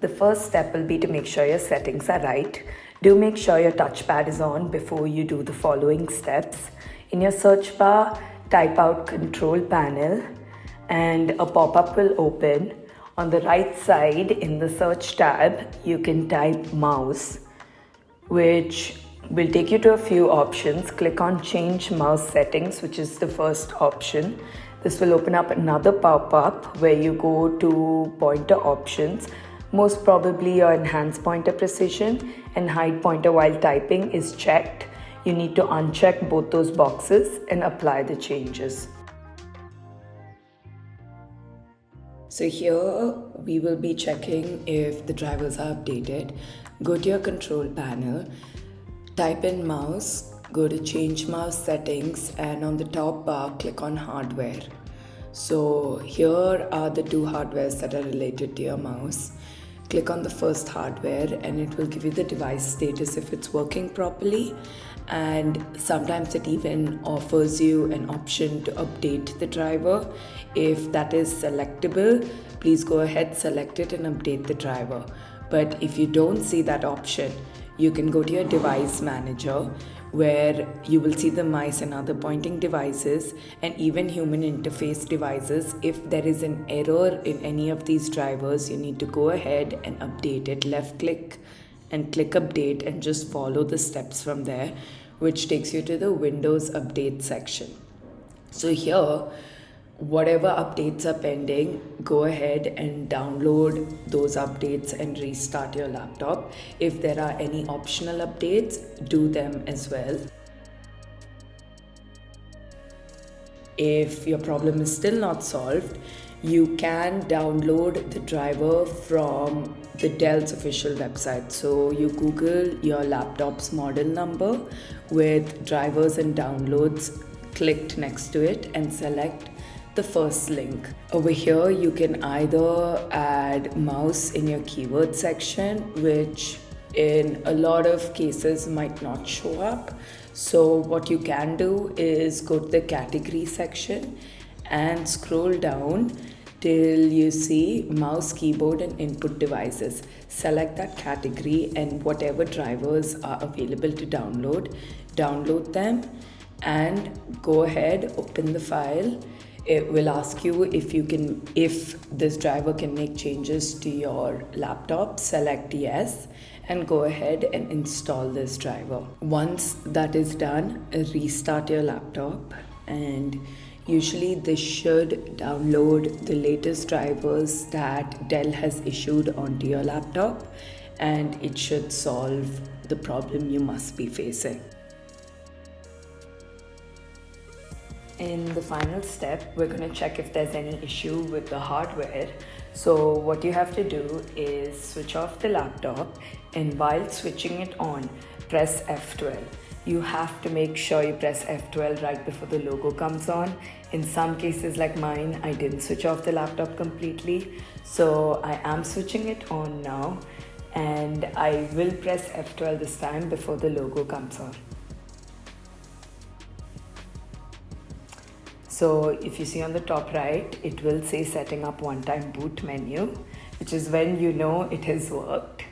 The first step will be to make sure your settings are right. Do make sure your touchpad is on before you do the following steps. In your search bar, type out control panel and a pop-up will open. On the right side in the search tab, you can type mouse, which will take you to a few options. Click on change mouse settings, which is the first option. This will open up another pop-up where you go to pointer options. Most probably your enhance pointer precision and hide pointer while typing is checked. You need to uncheck both those boxes and apply the changes. So here we will be checking if the drivers are updated. Go to your control panel, type in mouse, go to change mouse settings, and on the top bar click on hardware. So here are the two hardwares that are related to your mouse. Click on the first hardware and it will give you the device status if it's working properly, and sometimes it even offers you an option to update the driver. If that is selectable, please go ahead, select it and update the driver. But if you don't see that option, you can go to your device manager where you will see the mice and other pointing devices and even human interface devices. If there is an error in any of these drivers, you need to go ahead and update it. Left click and click update and just follow the steps from there, which takes you to the Windows update section. So here, whatever updates are pending, go ahead and download those updates and restart your laptop. If there are any optional updates, do them as well. If your problem is still not solved, you can download the driver from the Dell's official website. So you Google your laptop's model number with drivers and downloads clicked next to it and select the first link. Over here you can either add mouse in your keyword section, which in a lot of cases might not show up. So what you can do is go to the category section and scroll down till you see mouse, keyboard and input devices. Select that category and whatever drivers are available to download them and go ahead, open the file. It will ask you if this driver can make changes to your laptop. Select yes and go ahead and install this driver. Once that is done, restart your laptop and usually this should download the latest drivers that Dell has issued onto your laptop, and it should solve the problem you must be facing. In the final step, we're going to check if there's any issue with the hardware. So what you have to do is switch off the laptop, and while switching it on, press F12. You have to make sure you press F12 right before the logo comes on. In some cases like mine, I didn't switch off the laptop completely. So I am switching it on now, and I will press F12 this time before the logo comes on. So if you see on the top right, it will say setting up one-time boot menu, which is when you know it has worked.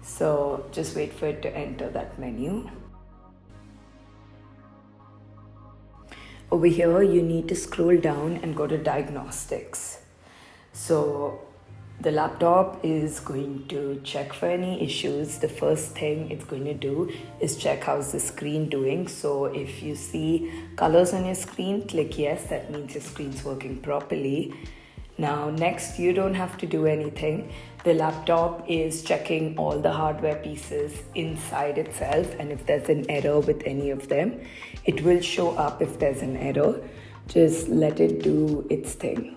So just wait for it to enter that menu. Over here, you need to scroll down and go to diagnostics. So the laptop is going to check for any issues. The first thing it's going to do is check how's the screen doing. So if you see colors on your screen, click yes, that means your screen's working properly. Now next, you don't have to do anything. The laptop is checking all the hardware pieces inside itself, and if there's an error with any of them, it will show up if there's an error. Just let it do its thing.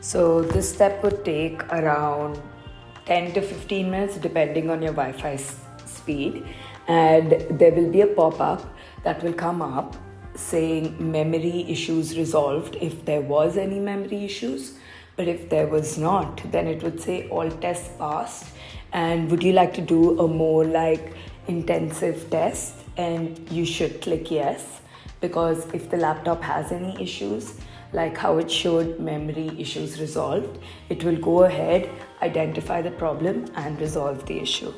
So this step would take around 10 to 15 minutes depending on your Wi-Fi speed, and there will be a pop-up that will come up saying memory issues resolved if there was any memory issues, but if there was not, then it would say all tests passed and would you like to do a more like intensive test, and you should click yes, because if the laptop has any issues, like how it showed memory issues resolved, it will go ahead, identify the problem and resolve the issue.